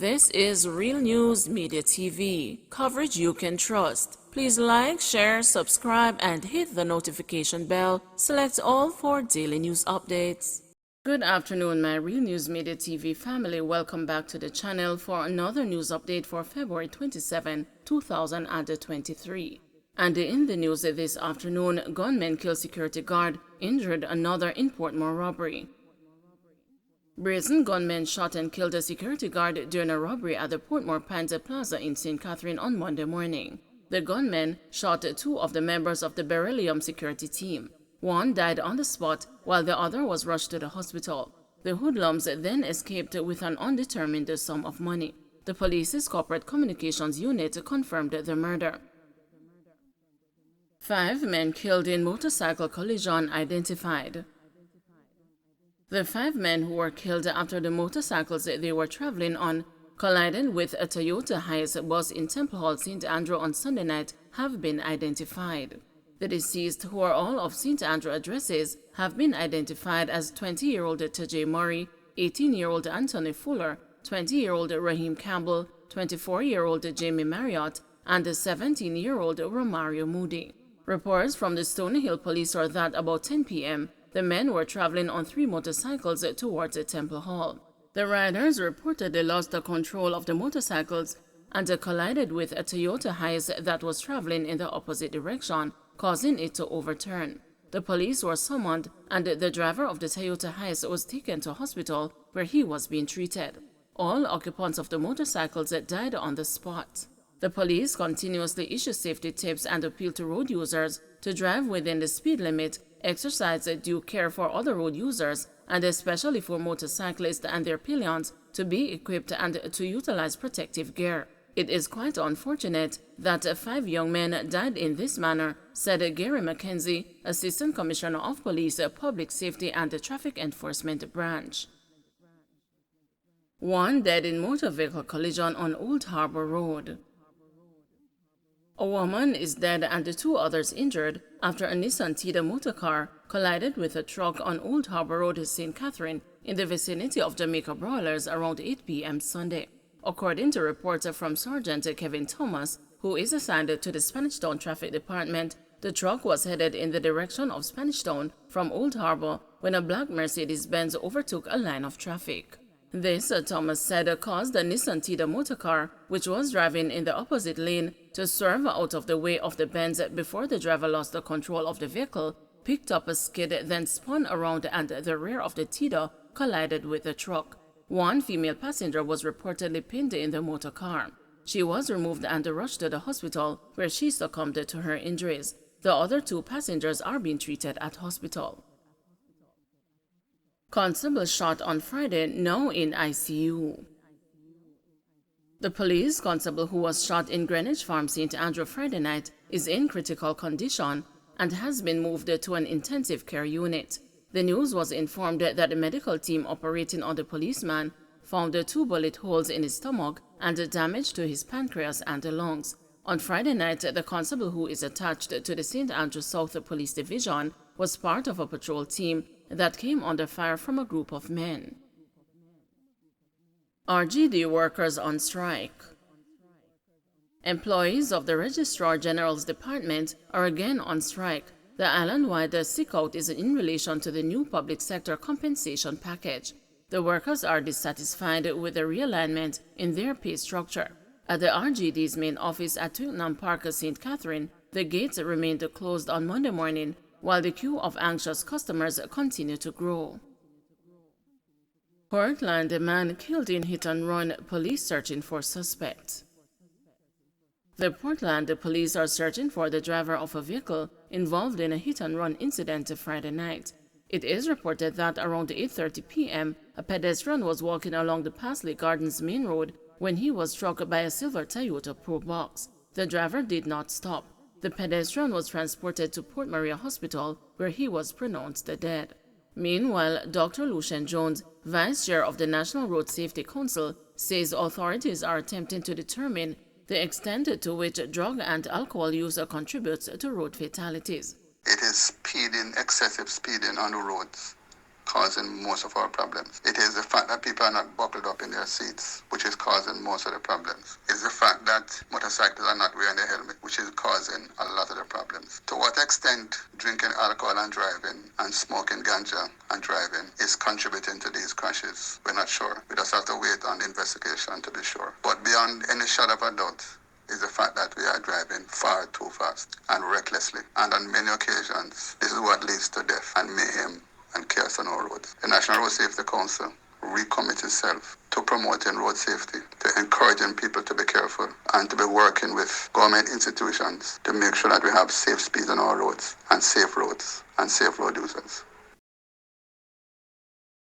This is Real News Media TV, coverage you can trust. Please like, share, subscribe, and hit the notification bell. Select all for daily news updates. Good afternoon, my Real News Media TV family. Welcome back to the channel for another news update for February 27, 2023. And in the news this afternoon, gunmen kill security guard, injured another in Portmore robbery. Brazen gunmen shot and killed a security guard during a robbery at the Portmore Plaza in St. Catherine on Monday morning. The gunmen shot two of the members of the Beryllium security team. One died on the spot, while the other was rushed to the hospital. The hoodlums then escaped with an undetermined sum of money. The police's corporate communications unit confirmed the murder. 5 men killed in motorcycle collision identified. The 5 men who were killed after the motorcycles they were traveling on collided with a Toyota Hiace bus in Temple Hall, St. Andrew on Sunday night have been identified. The deceased, who are all of St. Andrew addresses, have been identified as 20-year-old Tajay Murray, 18-year-old Anthony Fuller, 20-year-old Raheem Campbell, 24-year-old Jamie Marriott, and 17-year-old Romario Moody. Reports from the Stony Hill police are that about 10 p.m., the men were traveling on 3 motorcycles towards Temple Hall. The riders reportedly lost the control of the motorcycles and collided with a Toyota Hiace that was traveling in the opposite direction, causing it to overturn. The police were summoned and the driver of the Toyota Hiace was taken to hospital where he was being treated. All occupants of the motorcycles died on the spot. The police continuously issue safety tips and appeal to road users to drive within the speed limit, exercise due care for other road users, and especially for motorcyclists and their pillions to be equipped and to utilize protective gear. It is quite unfortunate that 5 young men died in this manner, said Gary McKenzie, Assistant Commissioner of Police, Public Safety and Traffic Enforcement Branch. 1 dead in motor vehicle collision on Old Harbor Road. A woman is dead and 2 others injured after a Nissan Tida motorcar collided with a truck on Old Harbor Road, St. Catherine, in the vicinity of Jamaica Broilers around 8 p.m. Sunday. According to reports from Sergeant Kevin Thomas, who is assigned to the Spanish Town Traffic Department, the truck was headed in the direction of Spanish Town from Old Harbor when a black Mercedes-Benz overtook a line of traffic. This, Thomas said, caused the Nissan Tida motorcar, which was driving in the opposite lane, to swerve out of the way of the Benz before the driver lost the control of the vehicle, picked up a skid, then spun around and the rear of the Tida collided with the truck. 1 female passenger was reportedly pinned in the motor car. She was removed and rushed to the hospital, where she succumbed to her injuries. The other 2 passengers are being treated at hospital. Constable shot on Friday, now in ICU. The police constable who was shot in Greenwich Farm, St. Andrew Friday night is in critical condition and has been moved to an intensive care unit. The news was informed that the medical team operating on the policeman found 2 bullet holes in his stomach and damage to his pancreas and lungs. On Friday night, the constable who is attached to the St. Andrew South Police Division was part of a patrol team that came under fire from a group of men. RGD workers on strike. Employees of the Registrar General's Department are again on strike. The island-wide sick-out is in relation to the new public sector compensation package. The workers are dissatisfied with the realignment in their pay structure. At the RGD's main office at Twickenham Park, St. Catherine, the gates remained closed on Monday morning, while the queue of anxious customers continue to grow. Portland, a man killed in hit-and-run, police searching for suspect. The Portland police are searching for the driver of a vehicle involved in a hit-and-run incident Friday night. It is reported that around 8:30 p.m., a pedestrian was walking along the Paisley Gardens main road when he was struck by a silver Toyota Probox. The driver did not stop. The pedestrian was transported to Port Maria Hospital, where he was pronounced dead. Meanwhile, Dr. Lucien Jones, Vice Chair of the National Road Safety Council, says authorities are attempting to determine the extent to which drug and alcohol use contributes to road fatalities. It is speeding, excessive speeding on the roads, causing most of our problems. It is the fact that people are not buckled up in their seats, which which is causing most of the problems. It's the fact that motorcyclists are not wearing a helmet, which is causing a lot of the problems. To what extent drinking alcohol and driving and smoking ganja and driving is contributing to these crashes, we're not sure. We just have to wait on the investigation to be sure. But beyond any shadow of a doubt, is the fact that we are driving far too fast and recklessly. And on many occasions, this is what leads to death and mayhem and chaos on our roads. The National Road Safety Council recommit itself to promoting road safety, to encouraging people to be careful, and to be working with government institutions to make sure that we have safe speeds on our roads and safe road users.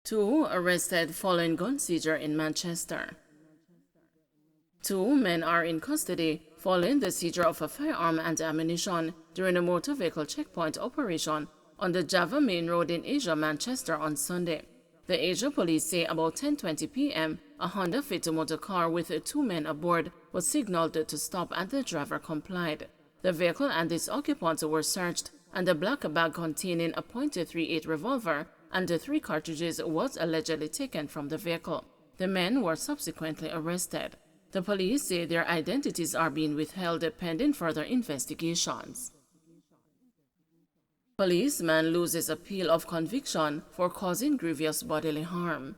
2 arrested following gun seizure in Manchester. 2 men are in custody following the seizure of a firearm and ammunition during a motor vehicle checkpoint operation on the Java Main Road in Asia, Manchester on Sunday. The Asia police say about 10:20 p.m., a Honda Fit motor car with 2 men aboard was signaled to stop and the driver complied. The vehicle and its occupants were searched, and a black bag containing a .38 revolver and 3 cartridges was allegedly taken from the vehicle. The men were subsequently arrested. The police say their identities are being withheld pending further investigations. Policeman loses appeal of conviction for causing grievous bodily harm.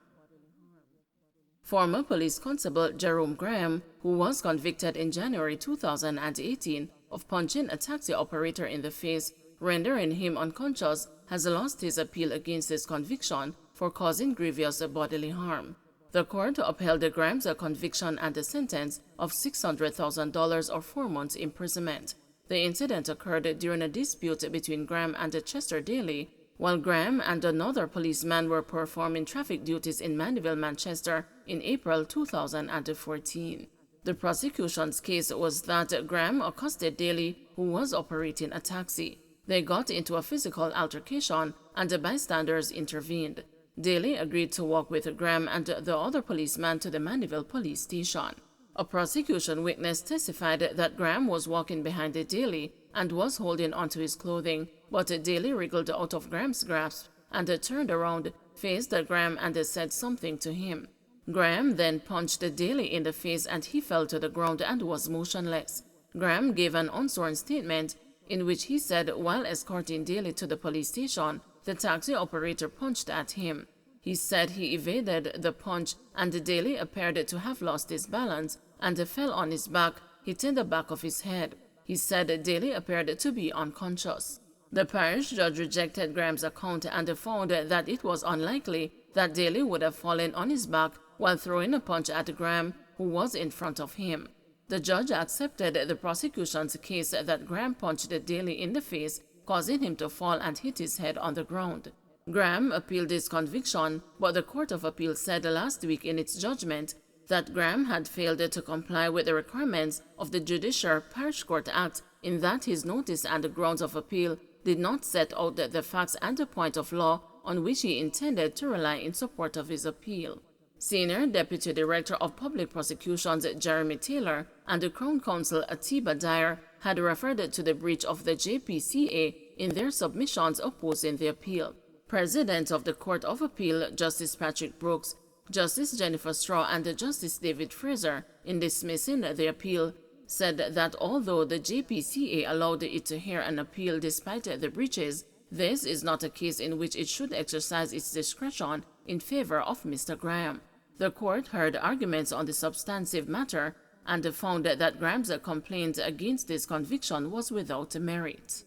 Former police constable Jerome Graham, who was convicted in January 2018 of punching a taxi operator in the face, rendering him unconscious, has lost his appeal against his conviction for causing grievous bodily harm. The court upheld Graham's conviction and a sentence of $600,000 or 4 months imprisonment. The incident occurred during a dispute between Graham and Chester Daly, while Graham and another policeman were performing traffic duties in Mandeville, Manchester in April 2014. The prosecution's case was that Graham accosted Daly, who was operating a taxi. They got into a physical altercation and the bystanders intervened. Daly agreed to walk with Graham and the other policeman to the Mandeville police station. A prosecution witness testified that Graham was walking behind Daly and was holding onto his clothing, but Daly wriggled out of Graham's grasp and turned around, faced Graham and said something to him. Graham then punched Daly in the face and he fell to the ground and was motionless. Graham gave an unsworn statement in which he said while escorting Daly to the police station, the taxi operator punched at him. He said he evaded the punch and Daly appeared to have lost his balance and fell on his back, hitting the back of his head. He said Daly appeared to be unconscious. The parish judge rejected Graham's account and found that it was unlikely that Daly would have fallen on his back while throwing a punch at Graham, who was in front of him. The judge accepted the prosecution's case that Graham punched Daly in the face, causing him to fall and hit his head on the ground. Graham appealed his conviction, but the Court of Appeal said last week in its judgment that Graham had failed to comply with the requirements of the Judicial Parish Court Act in that his notice and the grounds of appeal did not set out the facts and the point of law on which he intended to rely in support of his appeal. Senior Deputy Director of Public Prosecutions Jeremy Taylor and the Crown Counsel Atiba Dyer had referred to the breach of the JPCA in their submissions opposing the appeal. President of the Court of Appeal Justice Patrick Brooks, Justice Jennifer Straw and Justice David Fraser, in dismissing the appeal, said that although the JPCA allowed it to hear an appeal despite the breaches, this is not a case in which it should exercise its discretion in favor of Mr. Graham. The court heard arguments on the substantive matter and found that Graham's complaint against this conviction was without merit.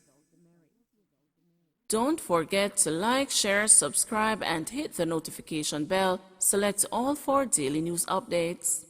Don't forget to like, share, subscribe, and hit the notification bell. Select all for daily news updates.